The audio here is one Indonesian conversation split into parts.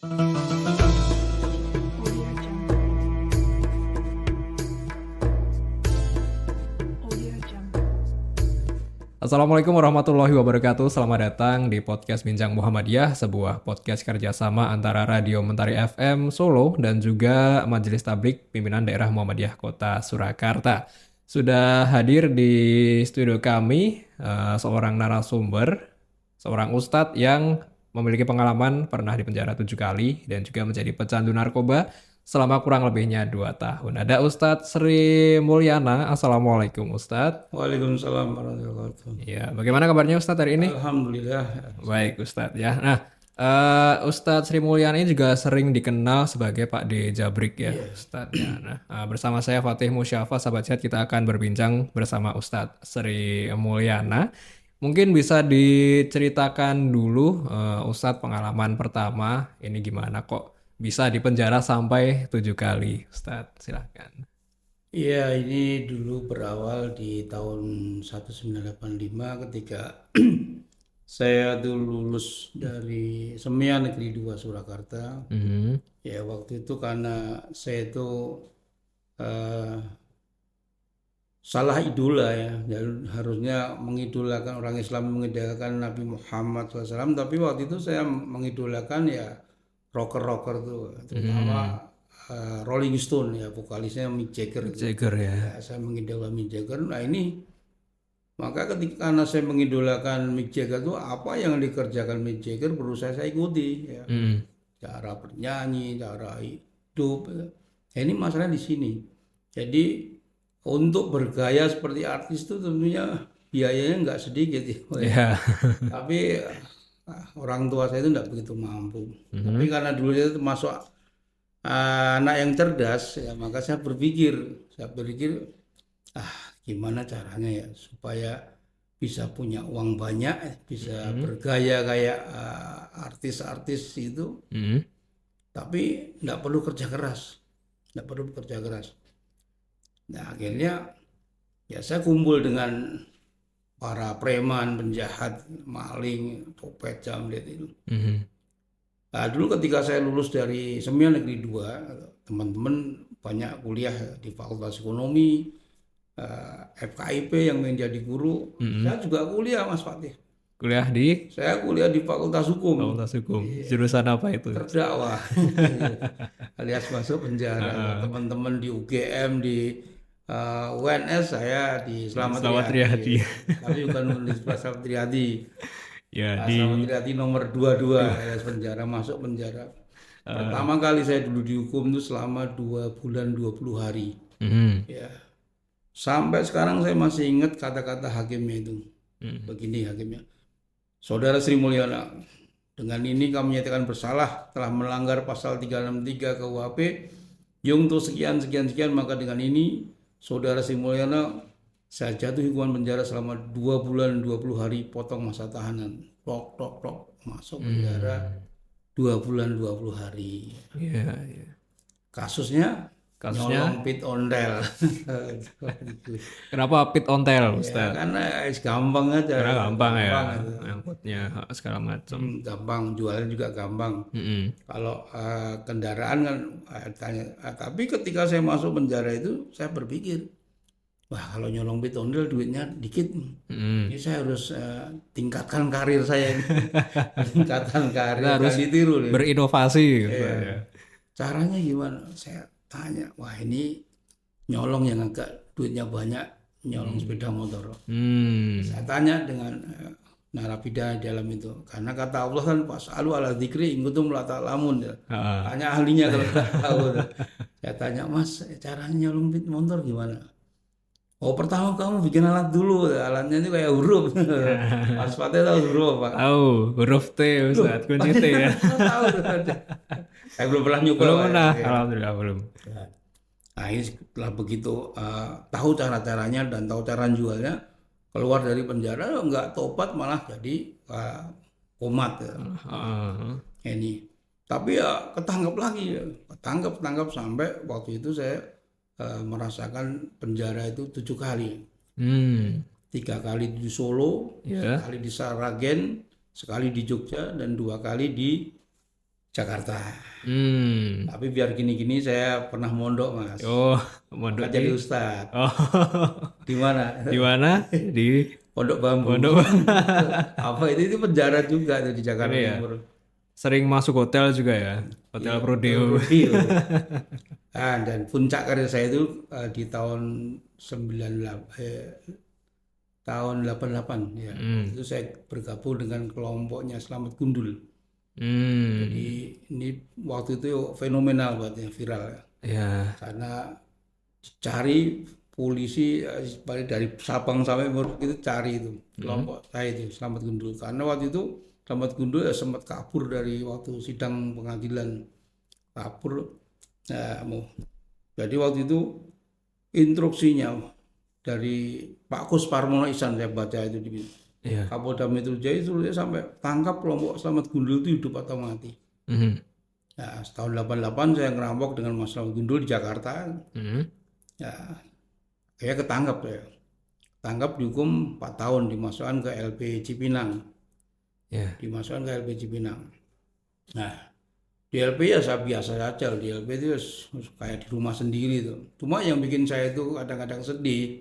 Audio Jungle. Audio Jungle. Assalamualaikum warahmatullahi wabarakatuh. Selamat datang di podcast Bincang Muhammadiyah, sebuah podcast kerjasama antara Radio Mentari FM Solo dan juga Majelis Tablik Pimpinan Daerah Muhammadiyah Kota Surakarta. Sudah hadir di studio kami seorang narasumber, seorang ustadz yang memiliki pengalaman pernah dipenjara 7 kali dan juga menjadi pecandu narkoba selama kurang lebihnya 2 tahun. Ada Ustadz Sri Mulyana. Assalamualaikum Ustadz. Waalaikumsalam warahmatullahi wabarakatuh. Ya, bagaimana kabarnya Ustadz hari ini? Alhamdulillah. Baik Ustadz ya. Nah, Ustadz Sri Mulyana ini juga sering dikenal sebagai Pak D. Jabrik ya Ustadz ya. Nah, bersama saya Fatih Musyafa, sahabat sehat, kita akan berbincang bersama Ustadz Sri Mulyana. Mungkin bisa diceritakan dulu Ustadz pengalaman pertama ini gimana kok bisa dipenjara sampai 7 kali Ustadz, silakan. Iya, ini dulu berawal di tahun 1985 ketika saya dulu lulus dari Semia Negeri 2 Surakarta. Ya, waktu itu karena saya itu eh, salah idola ya. Dan harusnya mengidolakan orang Islam, mengidolakan Nabi Muhammad SAW, tapi waktu itu saya mengidolakan ya rocker-rocker tuh, terutama Rolling Stone ya, vokalisnya Mick Jagger itu. Jagger ya. Ya, saya mengidolakan Mick Jagger. Nah ini, maka ketika karena saya mengidolakan Mick Jagger itu, apa yang dikerjakan Mick Jagger berusaha saya ikuti ya. Cara bernyanyi, cara hidup. Ya, ini masalah di sini. Jadi untuk bergaya seperti artis itu tentunya biayanya nggak sedikit ya. Ya. Tapi orang tua saya itu tidak begitu mampu. Tapi karena dulu saya termasuk anak yang cerdas, ya maka saya berpikir, gimana caranya ya supaya bisa punya uang banyak, bisa bergaya kayak artis-artis itu, tapi tidak perlu kerja keras, Nah akhirnya ya saya kumpul dengan para preman, penjahat, maling, copet, jamret itu. Nah, dulu ketika saya lulus dari Semia Negeri 2, teman-teman banyak kuliah di Fakultas Ekonomi, FKIP yang menjadi guru. Saya juga kuliah, Mas Fatih. Kuliah di Saya kuliah di Fakultas Hukum, Fakultas Hukum. Jurusan apa itu? terdakwa, alias masuk penjara. Teman-teman di UGM, di UNS, saya di Slamet Riyadi. Tapi bukan Universitas Slamet Riyadi. Ya, Slamet Riyadi nomor 22, alias penjara, masuk penjara. Pertama kali saya dulu dihukum itu selama 2 bulan 20 hari. Ya. Sampai sekarang saya masih ingat kata-kata hakimnya itu. Begini hakimnya. Saudara Sri Mulyana, dengan ini kami nyatakan bersalah telah melanggar pasal 363 KUHP yang untuk sekian, maka dengan ini Saudara Sri Mulyana saya jatuh hukuman penjara selama 2 bulan 20 hari, potong masa tahanan. Tok, masuk penjara 2 bulan 20 hari. Iya. Kasusnya nyolong pit ondel. Kenapa pit ontel, Ya, Ustaz? karena gampang aja. Karena gampang ya, itu. angkutnya segala macam. Gampang, jualnya juga gampang. Kalau kendaraan kan tanya. Tapi ketika saya masuk penjara itu, saya berpikir, wah kalau nyolong pit ondel duitnya dikit. Ini saya harus tingkatkan karir saya. Tingkatkan karir, Harus ditiru. berinovasi gitu Iya. ya. Caranya gimana? Saya tanya, wah ini nyolong yang agak duitnya banyak, nyolong sepeda motor. Saya tanya dengan narapidana di dalam itu, karena kata Allah kan fas'alu ala dzikri in kuntum la ta'lamun. Tanya ahlinya kalau nggak tahu. Saya tanya, Mas, caranya nyolong sepeda motor gimana? Oh, pertama kamu bikin alat dulu, alatnya itu kayak huruf. Mas Fatih tahu huruf, Pak? Tahu, huruf T Ustaz, kunci T ya. Tahu. Saya belum pernah nyoba. Belum Pak. pernah, Ya. alhamdulillah belum. Nah ini setelah begitu tahu cara-caranya dan tahu cara jualnya, keluar dari penjara nggak tobat malah jadi komat ya. Ini. Tapi ya ketangkep lagi, ketangkep sampai waktu itu saya merasakan penjara itu 7 kali. 3 kali di Solo, Ya. sekali di Saragen, sekali di Jogja, dan 2 kali di Jakarta. Hmm. Tapi biar gini-gini saya pernah mondok Mas. Oh, Nggak mondok jadi di. ustadz. Oh, Di mana? di mana? Di Pondok Bambu. pondok. Apa itu penjara juga tuh di Jakarta Ini ya. Timur. Sering masuk hotel juga ya, hotel Prodeo. Rodeo. Dan puncak karir saya itu di tahun 88 ya. Itu saya bergabung dengan kelompoknya Selamat Gundul. Hmm. Jadi ini waktu itu fenomenal buat yang viral ya. Ya. Karena cari polisi balik dari Sabang sampai Merauke itu cari itu kelompok saya itu Selamat Gundul. Karena waktu itu Selamat Gundul sempat kabur dari waktu sidang pengadilan, kabur. Jadi waktu itu instruksinya dari Pak Kus Parmono Ihsan, saya baca itu di Iya. Kapolda Metro Jaya itu sampai tangkap kelompok Selamat Gundul itu hidup atau mati. Mhm. Nah, tahun 88 saya ngerampok dengan Mas Selamat Gundul di Jakarta. Mhm. Ya, saya ketangkap ya. Tangkap dihukum 4 tahun, dimasukkan ke LP Cipinang. Ya. Dimasukkan ke LP Cipinang. Nah, di LP ya saya biasa saja. Di LP itu kayak di rumah sendiri tuh. Cuma yang bikin saya itu kadang-kadang sedih,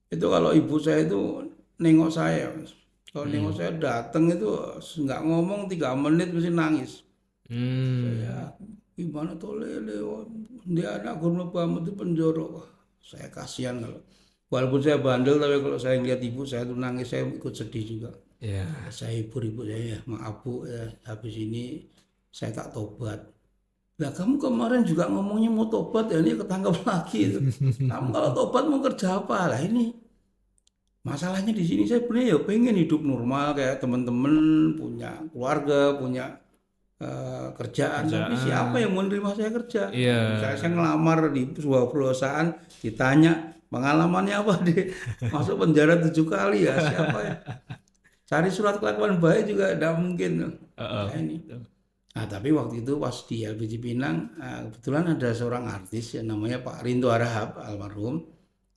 itu kalau ibu saya itu nengok saya. Kalau nengok saya datang itu nggak ngomong 3 menit mesti nangis. Ya, gimana tuh lele, dia anak guru banget itu penjara. Wah, saya kasihan kalau. Walaupun saya bandel, tapi kalau saya lihat ibu saya tuh nangis, saya ikut sedih juga. Ya. Saya hibur ibu saya, ya, maaf bu, ya, habis ini saya tak tobat. Lah kamu kemarin juga ngomongnya mau tobat ya, ini ketangkap lagi itu. Kamu kalau tobat mau kerja apa? Lah ini masalahnya di sini saya sebenarnya ya pengen hidup normal kayak teman-teman, punya keluarga, punya kerjaan. Tapi siapa yang mau menerima saya kerja? Iya. Misalnya saya ngelamar di sebuah perusahaan, ditanya pengalamannya apa deh, masuk penjara 7 kali ya, siapa ya? Cari surat kelakuan baik juga tidak mungkin. Nah, ini. Nah, tapi waktu itu pas di LPG Pinang, kebetulan ada seorang artis yang namanya Pak Rinto Harahap, almarhum.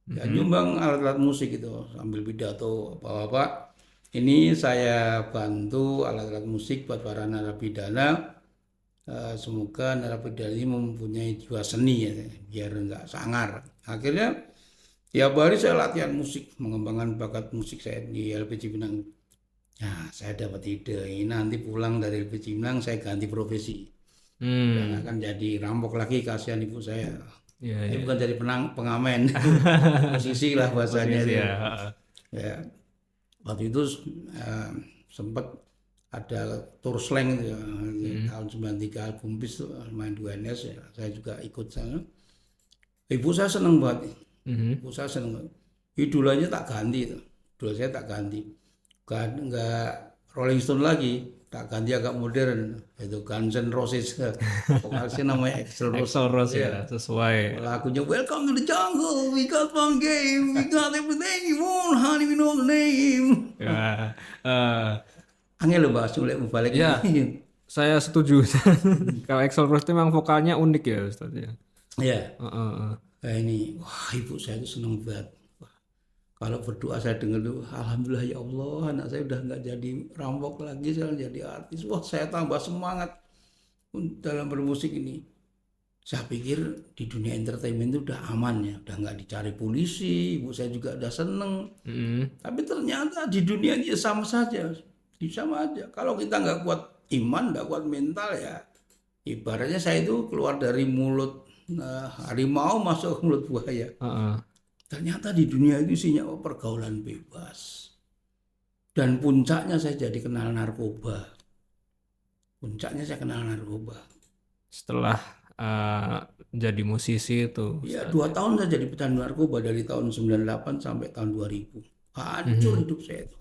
Ya, nyumbang alat-alat musik itu sambil pidato, Bapak, ini saya bantu alat-alat musik buat para narapidana. Semoga narapidana ini mempunyai jiwa seni ya, biar enggak sangar. Akhirnya tiap hari saya latihan musik, mengembangkan bakat musik saya di LPG Pinang. Nah, saya dapat ide, ini nanti pulang dari LPG Pinang saya ganti profesi. Dan akan jadi rampok lagi, kasihan ibu saya. Ini bukan jadi pengamen, musisi lah bahasanya. Ya. Waktu itu sempat ada tour slang ya, tahun 93 album bis tuh main 2NS ya, saya juga ikut sana. Ibu saya seneng banget. Ibu saya seneng banget. Idolanya tak ganti tuh. Idola saya tak ganti. Enggak Rolling Stone lagi, tak ganti agak modern, itu Guns N' Roses. Vokalisnya namanya Axl Rose. Axl Rose ya, sesuai. Lagunya Welcome to the Jungle, we got fun game, we got everything you want, honey we know the name. Ya. Angel loh bahas mulai balik Ya. ini. Saya setuju. Kalau Axl Rose itu memang vokalnya unik ya, Ustaz ya. Ya. Nah, ini, wah ibu saya itu seneng banget. Kalau berdoa saya dengar tuh, alhamdulillah ya Allah, anak saya udah nggak jadi rampok lagi, saya jadi artis. Wah, saya tambah semangat dalam bermusik ini. Saya pikir di dunia entertainment itu udah aman ya, udah nggak dicari polisi, ibu saya juga udah seneng. Tapi ternyata di dunia ini sama saja, sama aja. Kalau kita nggak kuat iman, nggak kuat mental ya, ibaratnya saya itu keluar dari mulut harimau masuk ke mulut buaya. Ternyata di dunia itu isinya pergaulan bebas. Dan puncaknya saya jadi kenal narkoba. Setelah jadi musisi itu. Ya, 2 tahun saya jadi pecandu narkoba dari tahun 98 sampai tahun 2000. Hancur hidup saya itu.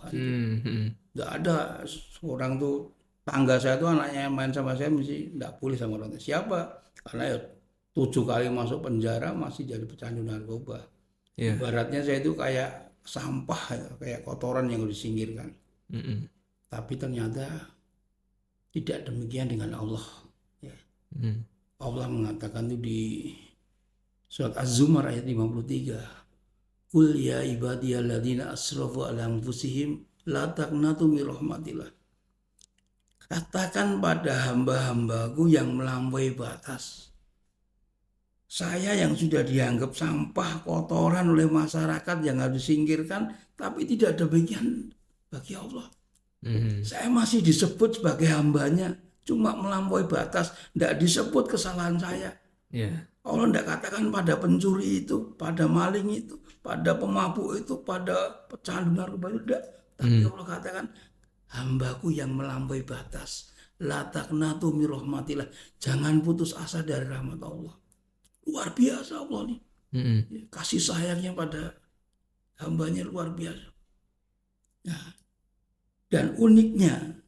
Nggak ada orang tuh, tangga saya tuh anaknya yang main sama saya mesti nggak boleh sama orang tua. Siapa? Karena ya 7 kali masuk penjara masih jadi pecandu narkoba. Ibaratnya saya itu kayak sampah ya, kayak kotoran yang harus disingkirkan. Tapi ternyata tidak demikian dengan Allah. Ya. Allah mengatakan itu di surat Az-Zumar ayat 53. Qul ya ibadiyalladzina asrafu ala anfusihim la taqnatu min rahmatillah. katakan pada hamba-hambaku yang melampaui batas. Saya yang sudah dianggap sampah, kotoran oleh masyarakat yang harus disingkirkan, tapi tidak ada bagian bagi Allah. Saya masih disebut sebagai hambanya, cuma melampaui batas, tidak disebut kesalahan saya. Allah tidak katakan pada pencuri itu, pada maling itu, pada pemabuk itu, pada pecandu narkoba itu, tidak. Tapi Allah katakan, hambaku yang melampaui batas, la taqnatu min rahmatillah, jangan putus asa dari rahmat Allah. Luar biasa Allah nih. Kasih sayangnya pada hambanya luar biasa. Nah, dan uniknya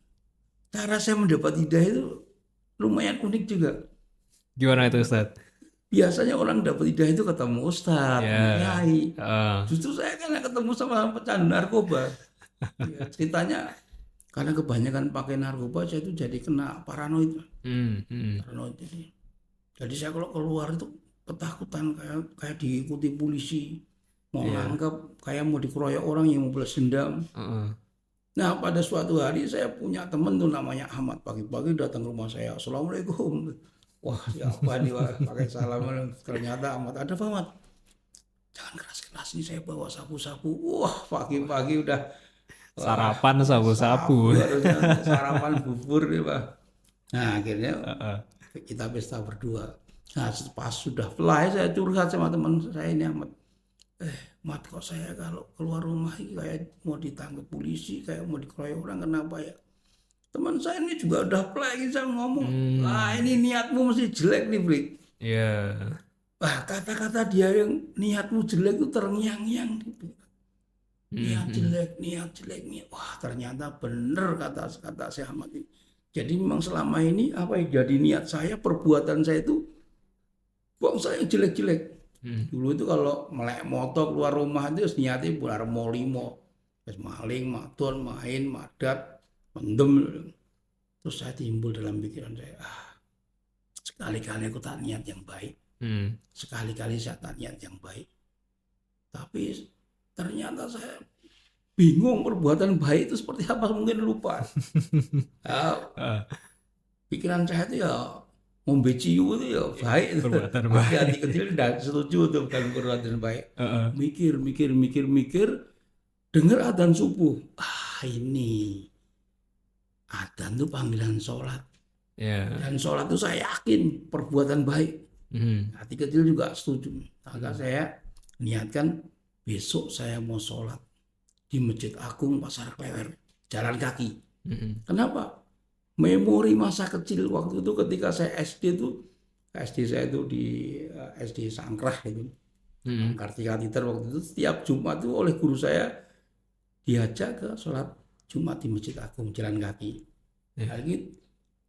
cara saya mendapat hidayah itu lumayan unik juga. Gimana itu Ustaz? Biasanya orang dapat hidayah itu ketemu Ustadz, kiai. Justru saya kan ketemu sama pecandu narkoba. Ya, ceritanya karena kebanyakan pakai narkoba saya itu jadi kena paranoid. Paranoid jadi saya kalau keluar itu ketakutan kayak diikuti polisi, mau nangkep, kayak mau dikeroyok orang yang mau balas dendam. Nah pada suatu hari saya punya teman tuh namanya Ahmad, pagi-pagi datang ke rumah saya, Assalamualaikum. Wah siapa nih pakai salam, ternyata Ahmad. Ada apa Ahmad? Jangan keras-keras nih, saya bawa sapu-sapu. Wah pagi-pagi udah sarapan sapu-sapu. Sarapan bubur nih Pak. Nah akhirnya kita pesta berdua. Nah pas sudah selesai saya curhat sama teman saya ini Ahmad. Mat kok saya kalau keluar rumah kayak mau ditangkap polisi, kayak mau dikeroyok orang, kenapa ya? Teman saya ini juga udah play, saya ngomong, ini niatmu mesti jelek nih Bri. Wah kata-kata dia yang niatmu jelek itu terngiang-ngiang gitu. Niat jelek. Wah ternyata bener kata si Ahmad ini. Jadi memang selama ini apa yang jadi niat saya, perbuatan saya itu buang saya jelek-jelek. Dulu itu kalau melek motor keluar rumah itu niatnya bulan molimo, maling, madon, main, madat, mendem. Terus saya timbul dalam pikiran saya, sekali-kali aku tak niat yang baik, sekali-kali saya tak niat yang baik. Tapi ternyata saya bingung perbuatan baik itu seperti apa, mungkin lupa. Pikiran saya itu ya ngombe ciu itu ya baik, perbuatan baik. Hati kecil tidak setuju itu bukan perbuatan baik. Mikir, dengar adzan subuh. Ini adzan itu panggilan sholat. Dan sholat itu saya yakin perbuatan baik. Hati kecil juga setuju. Maka saya niatkan besok saya mau sholat di Masjid Agung Pasar Klewer, jalan kaki. Kenapa? Memori masa kecil waktu itu ketika saya SD saya itu di SD Sangkrah itu, Kartika Titer waktu itu setiap Jumat itu oleh guru saya diajak ke sholat Jumat di Masjid Agung jalan kaki. Lagi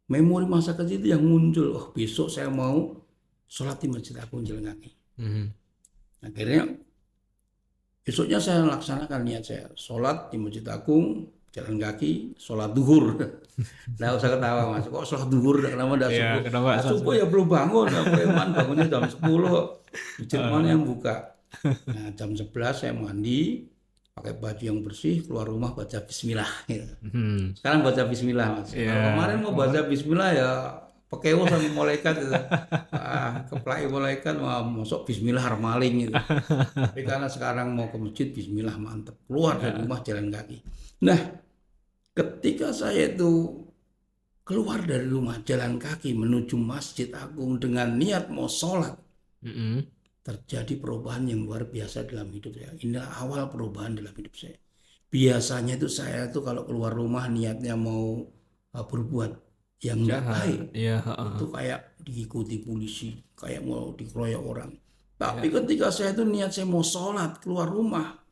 memori masa kecil itu yang muncul. Besok saya mau sholat di Masjid Agung jalan kaki. Akhirnya besoknya saya laksanakan niat saya sholat di Masjid Agung jalan kaki, sholat duhur. Nah usah ketawa Mas, kok sholat duhur kenapa tidak subuh? Subuh ya belum bangun, Eman bangunnya jam 10, Jerman yang buka. Nah jam 11 saya mandi, pakai baju yang bersih, keluar rumah baca bismillah. Sekarang baca bismillah Mas. Kemarin mau baca bismillah ya pekewo sama malaikat itu. Keplai malaikat masuk bismillah maling gitu. Tapi karena sekarang mau ke masjid bismillah mantep. Keluar dari rumah jalan kaki. Nah ketika saya itu keluar dari rumah jalan kaki menuju Masjid Agung dengan niat mau sholat, terjadi perubahan yang luar biasa dalam hidup saya. Inilah awal perubahan dalam hidup saya. Biasanya itu saya tuh kalau keluar rumah niatnya mau berbuat yang tidak baik, itu kayak diikuti polisi, kayak mau dikeroyok orang. Tapi ketika saya itu niat saya mau sholat keluar rumah,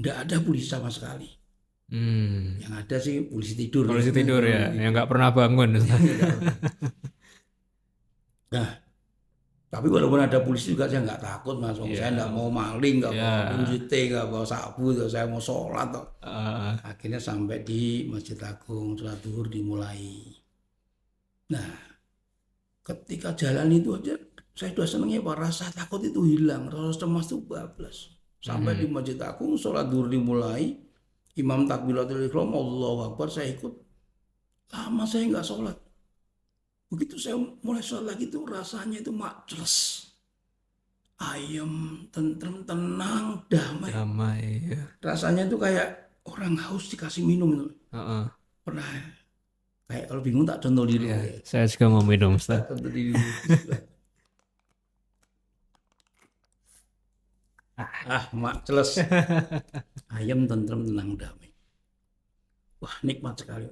tidak ada polisi sama sekali. Yang ada sih polisi tidur. Polisi tidur ya, yang nggak pernah bangun. Nah, tapi walaupun ada polisi juga saya nggak takut Mas. Saya nggak mau maling, nggak mau kunjute, nggak mau sabu, saya mau sholat. Akhirnya sampai di Masjid Agung, sholat zuhur dimulai. Nah, ketika jalan itu aja saya sudah senangnya Pak, rasa takut itu hilang, rasa cemas itu bablas. Sampai di Masjid Agung, sholat zuhur dimulai. Imam takbiratul ihram Allahu Akbar, saya ikut. lama saya nggak sholat. Begitu saya mulai sholat lagi tuh rasanya itu majelis, ayem, tentrem, tenang, damai. Damai ya. Rasanya itu kayak orang haus dikasih minum itu. Heeh. Pernah kayak kalau bingung tak contoh diri. Ya, saya juga mau minum, Ustaz. Tak contoh diri. Majelis, ayem, tentrem, tenang, damai. Wah, nikmat sekali.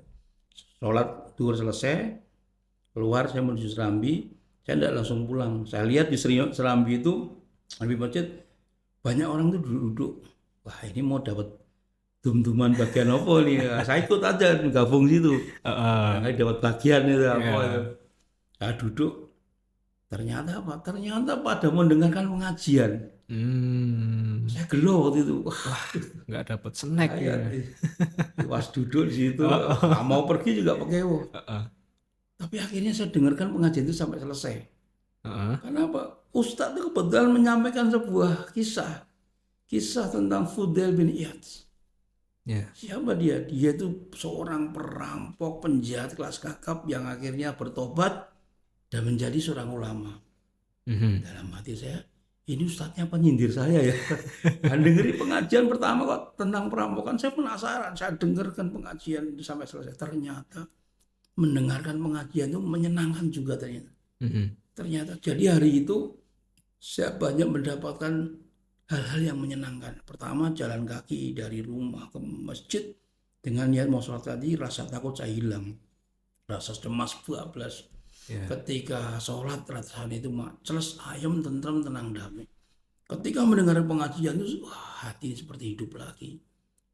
Sholat duhur selesai, keluar saya menuju Serambi, saya tidak langsung pulang. Saya lihat di Serambi itu, di masjid, banyak orang tuh duduk. Wah, ini mau dapat dum-duman bagian apa nih? Nah, saya ikut aja gabung situ. Nah, dapat bagian itu apa itu. Saya duduk. Ternyata apa? Ternyata pada mendengarkan pengajian. Saya gelo waktu itu. Wah, nggak dapat snack ya. Pas duduk di situ, mau pergi juga pakai Tapi akhirnya saya dengarkan pengajian itu sampai selesai. Karena apa? Ustadz itu kebetulan menyampaikan sebuah kisah tentang Fudail bin Iyad. Siapa dia? Dia itu seorang perampok, penjahat kelas kakap yang akhirnya bertobat dan menjadi seorang ulama. Dalam hati saya, ini ustadznya penyindir saya ya. Dan dengerin pengajian pertama kok tentang perampokan, saya penasaran. Saya dengarkan pengajian itu sampai selesai. Ternyata mendengarkan pengajian itu menyenangkan juga ternyata. Ternyata jadi hari itu saya banyak mendapatkan hal-hal yang menyenangkan. Pertama, jalan kaki dari rumah ke masjid dengan niat mau sholat tadi, rasa takut saya hilang, rasa cemas bablas. Ketika sholat rasanya itu majelis, ayem, tentrem, tenang, damai. Ketika mendengar pengajian itu, wah, hati seperti hidup lagi,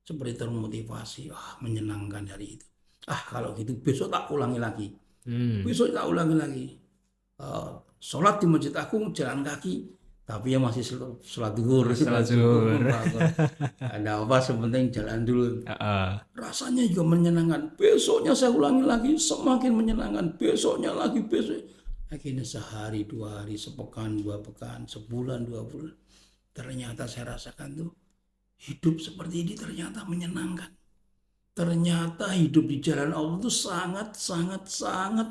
seperti termotivasi, menyenangkan hari itu. Kalau gitu besok tak ulangi lagi. Besok tak ulangi lagi. Sholat di masjid aku jalan kaki, tapi ya masih sholat duhur. Ada apa, sepenting jalan dulu. Rasanya juga menyenangkan. Besoknya saya ulangi lagi, semakin menyenangkan. Besoknya lagi, besok. Akhirnya sehari, 2 hari, sepekan, 2 pekan, sebulan, 2 bulan. Ternyata saya rasakan tuh hidup seperti ini ternyata menyenangkan. Ternyata hidup di jalan Allah itu sangat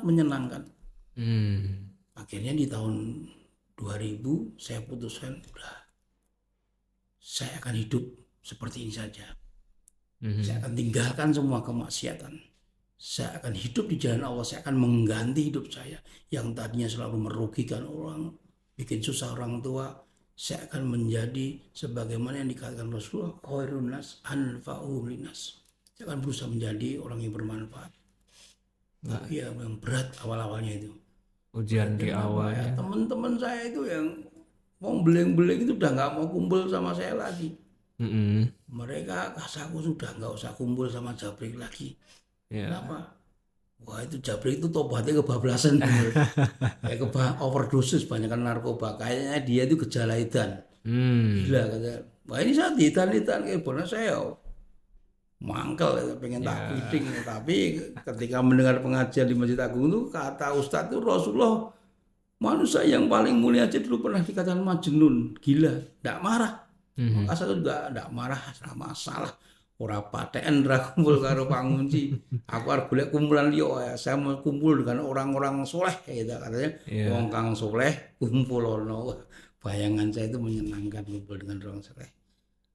menyenangkan. Akhirnya di tahun 2000 saya putuskan, udah, saya akan hidup seperti ini saja. Saya akan tinggalkan semua kemaksiatan. Saya akan hidup di jalan Allah. Saya akan mengganti hidup saya yang tadinya selalu merugikan orang, bikin susah orang tua. Saya akan menjadi sebagaimana yang dikatakan Rasulullah, khairun nas anfa'uhum linnas. Saya akan berusaha menjadi orang yang bermanfaat. Tapi ya yang berat awal-awalnya itu. Ujian di awal ya. Teman-teman saya itu yang mau beleng-beleng itu udah nggak mau kumpul sama saya lagi. Mereka kasaku sudah nggak usah kumpul sama Jabrik lagi. Kenapa? Wah, itu Jabrik itu tobatnya kebablasan. Kayak overdosis, banyak narkoba. Kayaknya dia itu gejala edan. Gila kata. Wah, ini saya ditan-ditan kayak benar saya mangkel, pengen tak fitting. Tapi ketika mendengar pengajian di Masjid Agung itu, kata Ustadz itu Rasulullah, manusia yang paling mulia aja dulu pernah dikatakan majnun, gila, tidak marah. Maka saya juga tidak marah, tidak masalah. Ora paten ra kumpul karo pangunci. Aku arep golek kumpulan liya, saya mau kumpul dengan orang-orang soleh, gitu katanya. Wong kang soleh kumpulono. Bayangan saya itu menyenangkan kumpul dengan orang soleh.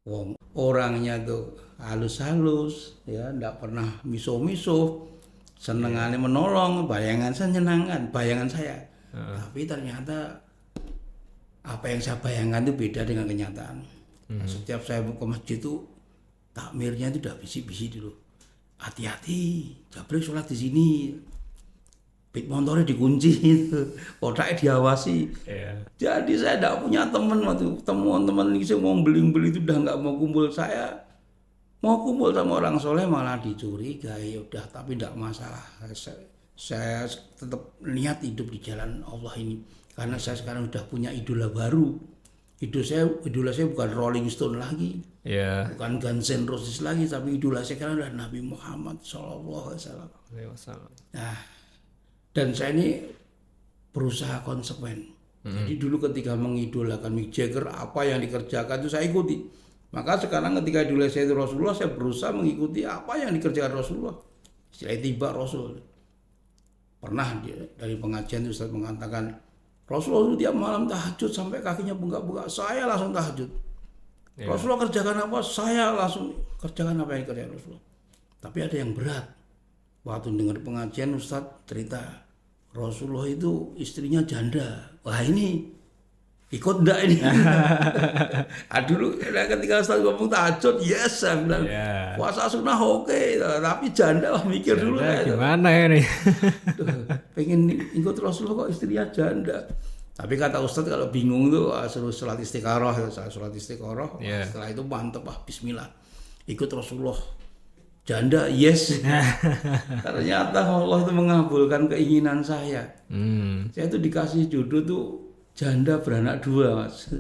Wong orangnya tuh halus-halus, ya, ndak pernah miso-miso, senengannya menolong, bayangan saya menyenangkan, bayangan saya. Tapi ternyata apa yang saya bayangkan itu beda dengan kenyataan. Setiap saya ke masjid itu takmirnya itu udah bisik-bisik dulu. Hati-hati, Jabrik sholat di sini. Pit motornya dikunci itu, kotaknya diawasi. Jadi saya tidak punya teman waktu teman-teman ini saya mau beli itu udah nggak mau kumpul. Saya mau kumpul sama orang soleh malah dicurigai. Udah, tapi tidak masalah. Saya tetap niat hidup di jalan Allah ini karena saya sekarang udah punya idola baru. Idola saya bukan Rolling Stone lagi, bukan Guns N' Roses lagi, tapi idola saya sekarang adalah Nabi Muhammad SAW. Nah, dan saya ini berusaha konsekuen. Jadi dulu ketika mengidolakan Mick Jagger, apa yang dikerjakan itu saya ikuti. Maka sekarang ketika idola saya itu Rasulullah, saya berusaha mengikuti apa yang dikerjakan Rasulullah. Setelah tiba Rasul. pernah dari pengajian itu Ustaz mengatakan Rasulullah itu tiap malam tahajud sampai kakinya bengkak-bengkak, saya langsung tahajud. Rasulullah kerjakan apa, saya langsung kerjakan apa yang kerjakan Rasulullah. Tapi ada yang berat. Waktu dengar pengajian Ustaz cerita Rasulullah itu istrinya janda. Wah ini ikut enggak ini? Dulu ketika Ustaz ngomong tahajud, yes saya bilang puasa sunnah oke, tapi janda wah mikir dulu. Gimana ini? Pengen ikut Rasulullah kok istrinya janda. Tapi kata Ustaz kalau bingung tuh suruh sholat istiqoroh, sholat istiqoroh. Setelah itu mantep bismillah ikut Rasulullah. Janda yes. Ternyata Allah itu mengabulkan keinginan saya. Saya tuh dikasih jodoh tuh janda beranak 2 Mas.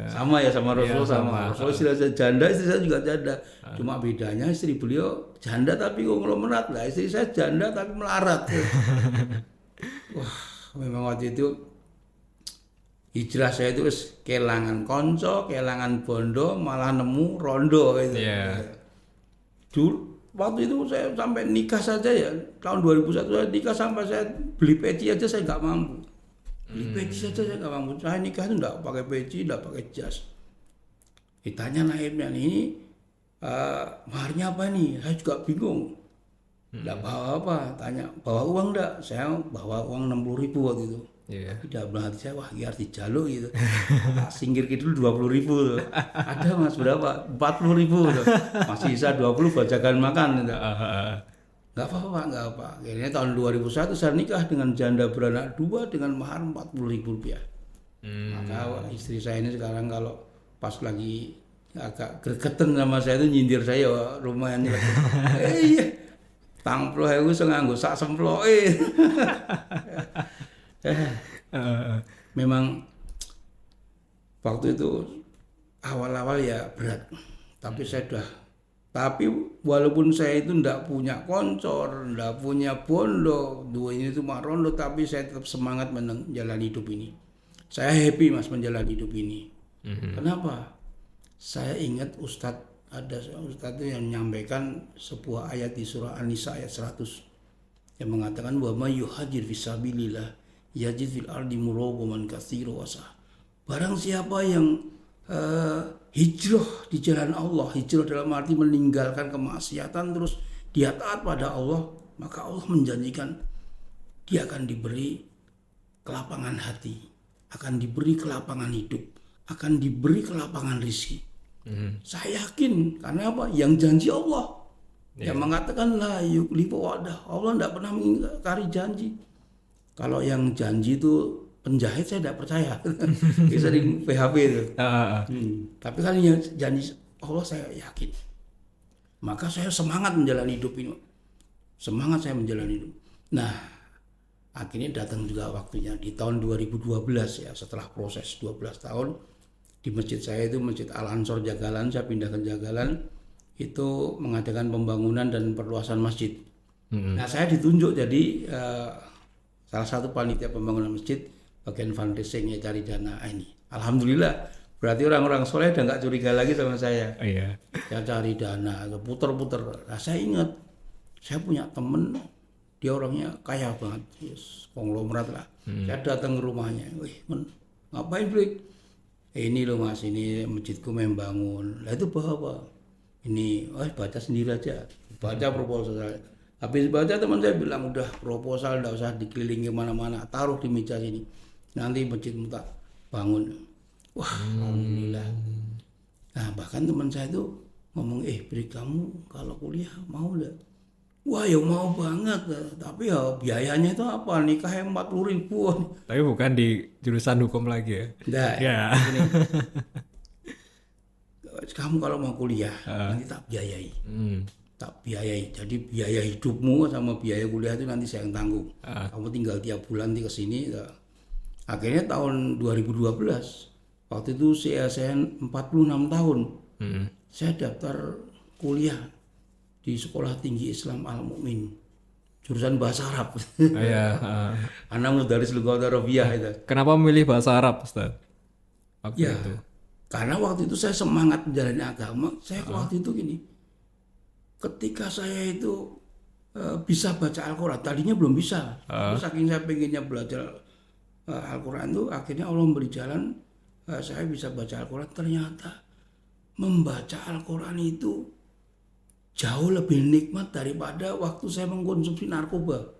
Sama ya sama Rasulullah sama. Rasulullah istri saya janda, istri saya juga janda. Cuma bedanya istri beliau janda tapi konglomerat lah. Istri saya janda tapi melarat. Wah memang waktu itu hijrah saya itu kelangan konco, kelangan bondo, malah nemu rondo gitu. Dulu waktu itu saya sampai nikah saja ya, tahun 2001 saya nikah sampai saya beli peci aja saya nggak mampu. Beli peci saja saya nggak mampu. Saya nikah itu nggak pakai peci, nggak pakai jas. Ditanya naibnya ini maharnya apa nih? Saya juga bingung. Nggak bawa apa? Tanya bawa uang nggak? Saya bawa uang 60.000 waktu itu. Tidak berarti saya wah harus dijaluk gitu. Singgir kidul 20.000 tuh. Ada Mas berapa? 40.000 tuh. Masih sisa 20 buat jagaan makan gitu. Enggak apa-apa Pak, enggak apa. Akhirnya tahun 2001 saya nikah dengan janda beranak 2 dengan mahar 40.000 rupiah. Maka istri saya ini sekarang kalau pas lagi agak gregetan sama saya itu nyindir saya lumayan. Iya. Tangplo aku nganggo sak semploke. Memang waktu itu awal-awal ya berat, tapi walaupun saya itu ndak punya koncor, ndak punya bondo, 2 ini cuma rondo, tapi saya tetap semangat menjalani hidup ini. Saya happy Mas menjalani hidup ini. Kenapa? Saya ingat ada Ustadz itu yang menyampaikan sebuah ayat di surah An-Nisa ayat 100 yang mengatakan bahwa yuhajir fisabilillah yajid fil ardi muragoman katsira wasah. Barang siapa yang hijrah di jalan Allah, hijrah dalam arti meninggalkan kemaksiatan terus dia taat pada Allah, maka Allah menjanjikan dia akan diberi kelapangan hati, akan diberi kelapangan hidup, akan diberi kelapangan rezeki. Saya yakin karena apa? Yang janji Allah. Yang mengatakan la yukhlifu wa'dah. Allah tidak pernah mengingkari janji. Kalau yang janji itu penjahit saya tidak percaya. Bisa di PHP itu. Tapi kalau yang janji Allah saya yakin. Maka saya semangat menjalani hidup ini. Semangat saya menjalani hidup. Nah, akhirnya datang juga waktunya di tahun 2012 ya, setelah proses 12 tahun di masjid saya itu Masjid Al-Ansor Jagalan, saya pindah ke Jagalan itu mengadakan pembangunan dan perluasan masjid. Nah, saya ditunjuk jadi salah satu panitia pembangunan masjid bagian fundraising ya, cari dana ini. Alhamdulillah, berarti orang-orang soleh udah nggak curiga lagi sama saya. Saya cari dana, puter-puter. Nah, saya ingat, saya punya temen, dia orangnya kaya banget, konglomerat lah. Saya datang ke rumahnya, wih, ngapain Blik? Ini loh Mas, ini masjidku membangun. Lah itu apa? Ini, baca sendiri aja, baca proposal saya. Habis baca teman saya bilang udah proposal enggak usah dikelilingi kemana-mana, taruh di meja sini. Nanti masjid tak bangun. Wah, alhamdulillah. Nah, bahkan teman saya itu ngomong, Beri kamu kalau kuliah mau enggak? Wah, ya mau banget. Tapi ya biayanya itu apa? Nikah 40.000. Tapi bukan di jurusan hukum lagi ya? Enggak. Ya. Kamu kalau mau kuliah nanti tak biayai. Tak biayai. Jadi biaya hidupmu sama biaya kuliah itu nanti saya yang tanggung. Kamu tinggal tiap bulan ke sini. Akhirnya tahun 2012, waktu itu saya 46 tahun. Saya daftar kuliah di Sekolah Tinggi Islam Al-Mu'min. Jurusan bahasa Arab. Anak mudaris Lughat Arabiyah itu. Kenapa memilih bahasa Arab, Ustaz? Waktu itu. Karena waktu itu saya semangat menjalani agama. Saya waktu itu gini. Ketika saya itu bisa baca Al-Quran. Tadinya belum bisa. Tapi saking saya pengennya belajar Al-Quran itu, akhirnya Allah memberi jalan, saya bisa baca Al-Quran. Ternyata membaca Al-Quran itu jauh lebih nikmat daripada waktu saya mengkonsumsi narkoba.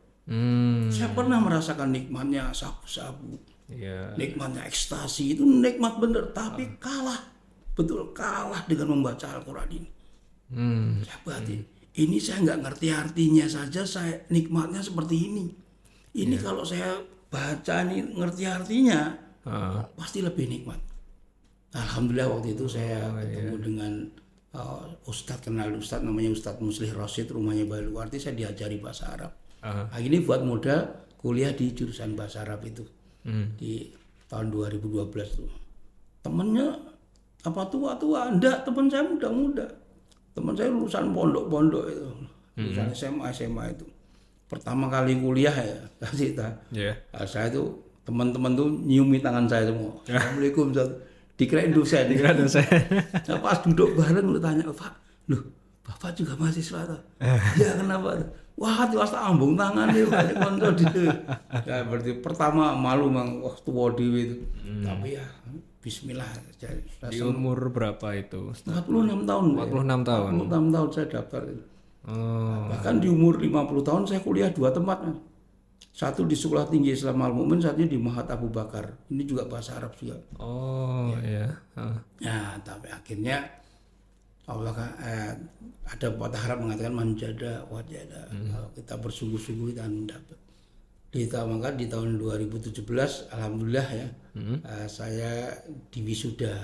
Saya pernah merasakan nikmatnya sabu-sabu, nikmatnya ekstasi, itu nikmat bener, tapi betul kalah dengan membaca Al-Quran ini. Saya batin, ini saya nggak ngerti artinya saja, saya nikmatnya seperti ini. Ini kalau saya baca nih ngerti artinya, pasti lebih nikmat. Alhamdulillah waktu itu saya ketemu dengan Ustadz, kenal Ustadz namanya Ustadz Muslih Rosid, rumahnya Baluarti, saya diajari bahasa Arab. Akhirnya buat modal kuliah di jurusan bahasa Arab itu di tahun 2012 tuh. Temennya apa tua-tua? Enggak, teman saya muda-muda. Teman saya lulusan pondok-pondok itu, lulusan SMA itu. Pertama kali kuliah ya, kasih saya itu teman-teman tuh nyiumi tangan saya semua. Assalamualaikum, dikirain dosen. Nah, pas duduk bareng lu tanya, Pak, loh Bapak juga mahasiswa tuh? Ya kenapa? Wah, tiwas tak ambung tangan nih, banyak kontrol dia. Ya berarti pertama malu mang waktu dewi itu. Tapi ya Bismillah. Di umur berapa itu? 46 tahun. 46 tahun. 46 tahun saya daftar. Bahkan di umur 50 tahun saya kuliah 2 tempat. Satu di Sekolah Tinggi Islam Al-Mu'min, satunya di Mahat Abu Bakar. Ini juga bahasa Arab juga. Ya, tapi akhirnya Allah ada patah Arab mengatakan manjada wajada. Kalau kita bersungguh-sungguh kita mendapat. Maka di tahun 2017 alhamdulillah ya, saya diwisuda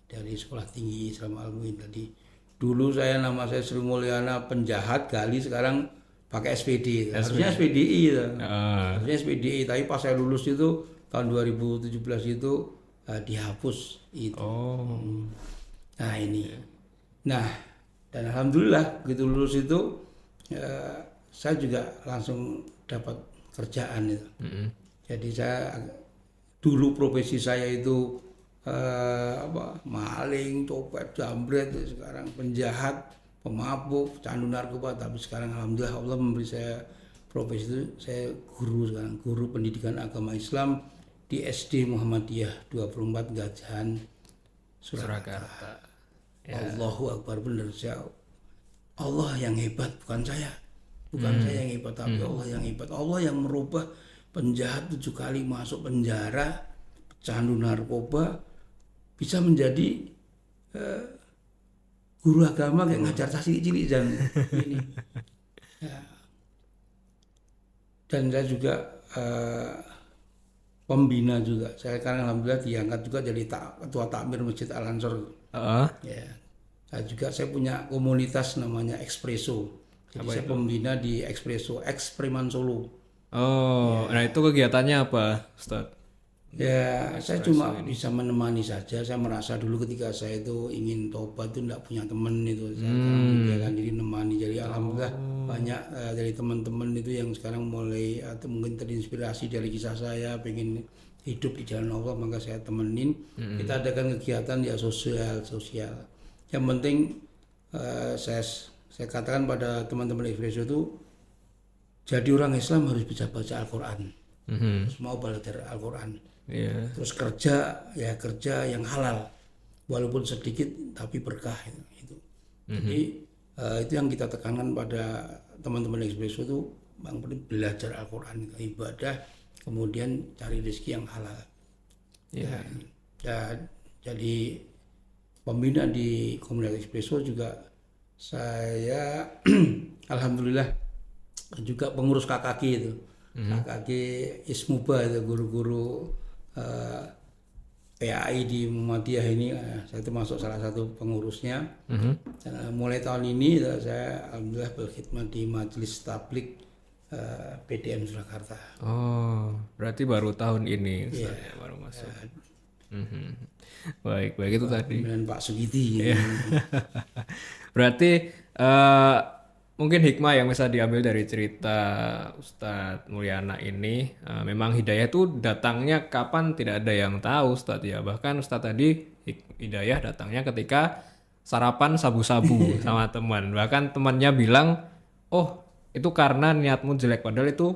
dari Sekolah Tinggi Islam Al-Mu'min tadi. Dulu nama saya Sri Mulyana penjahat, gali sekarang pakai SPD. Harusnya SPDI ya. Harusnya SPDI, tapi pas saya lulus itu tahun 2017 itu dihapus itu. Nah ini. Nah, dan alhamdulillah begitu lulus itu saya juga langsung dapat kerjaan itu. Jadi saya dulu profesi saya itu maling, copet, jambret, sekarang penjahat, pemabuk, candu narkoba. Tapi sekarang alhamdulillah Allah memberi saya profesi itu, saya guru sekarang, guru pendidikan agama Islam di SD Muhammadiyah 24 Gajahan Surakarta. Allahu Akbar, benar, Allah yang hebat, bukan saya. Bukan saya yang hebat, tapi Allah yang hebat. Allah yang merubah penjahat 7 kali masuk penjara, pecandu narkoba, bisa menjadi guru agama kayak ngajar cilik-cilik dan ini. Ya. Dan saya juga pembina juga. Saya kan alhamdulillah diangkat juga jadi ketua takmir Masjid Al-Ansor. Ya. Saya punya komunitas namanya Expresso. Jadi saya pembina di Expresso, Preman Solo. Nah itu kegiatannya apa, Ustadz? Ya, saya cuma bisa menemani saja. Saya merasa dulu ketika saya itu ingin tobat itu tidak punya teman itu. Saya menyediakan diri menemani. Jadi alhamdulillah banyak dari teman-teman itu yang sekarang mulai atau mungkin terinspirasi dari kisah saya, pengen hidup di jalan Allah, maka saya temenin. Kita adakan kegiatan ya sosial. Yang penting saya katakan pada teman-teman Expresso itu, jadi orang Islam harus bisa baca Al-Quran, terus mau belajar Al-Quran, terus kerja yang halal, walaupun sedikit tapi berkah itu. Jadi itu yang kita tekankan pada teman-teman Expresso itu, yang penting belajar Al-Quran, ibadah, kemudian cari rezeki yang halal. Jadi pembina di komunitas Expresso juga saya alhamdulillah juga pengurus KKG itu. KKG Ismuba itu guru-guru PAI di Muhammadiyah ini, saya termasuk salah satu pengurusnya. Dan mulai tahun ini saya alhamdulillah berkhidmat di Majelis Tablik PDM Surakarta. Berarti baru tahun ini baru masuk. Baik itu tadi. Dengan Pak Sugiti. Berarti mungkin hikmah yang bisa diambil dari cerita Ustadz Mulyana ini, memang hidayah itu datangnya kapan tidak ada yang tahu, Ustadz ya. Bahkan Ustadz tadi hidayah datangnya ketika sarapan sabu-sabu sama teman. Bahkan temannya bilang, oh itu karena niatmu jelek. Padahal itu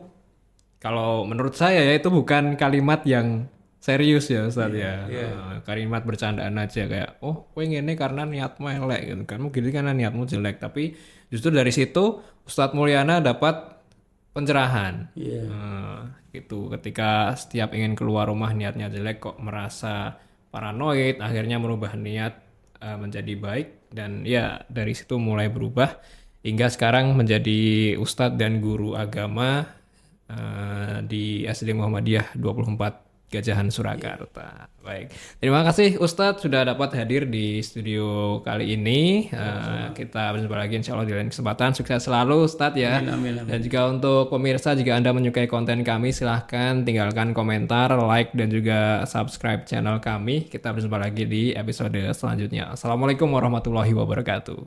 kalau menurut saya ya itu bukan kalimat yang serius ya Ustadz ya. Kalimat bercandaan aja kayak oh kowe ngene karena niatmu elek gitu. Kamu gini karena niatmu jelek. Tapi justru dari situ Ustadz Mulyana dapat pencerahan. Gitu. Ketika setiap ingin keluar rumah niatnya jelek kok merasa paranoid, akhirnya merubah niat menjadi baik dan ya dari situ mulai berubah hingga sekarang menjadi ustadz dan guru agama di SD Muhammadiyah 24 Gajahan Surakarta. Baik, terima kasih Ustadz sudah dapat hadir di studio kali ini. Kita berjumpa lagi insya Allah di lain kesempatan. Sukses selalu Ustadz ya. Amin. Dan juga untuk pemirsa, jika Anda menyukai konten kami, silahkan tinggalkan komentar, like, dan juga subscribe channel kami. Kita berjumpa lagi di episode selanjutnya. Assalamualaikum warahmatullahi wabarakatuh.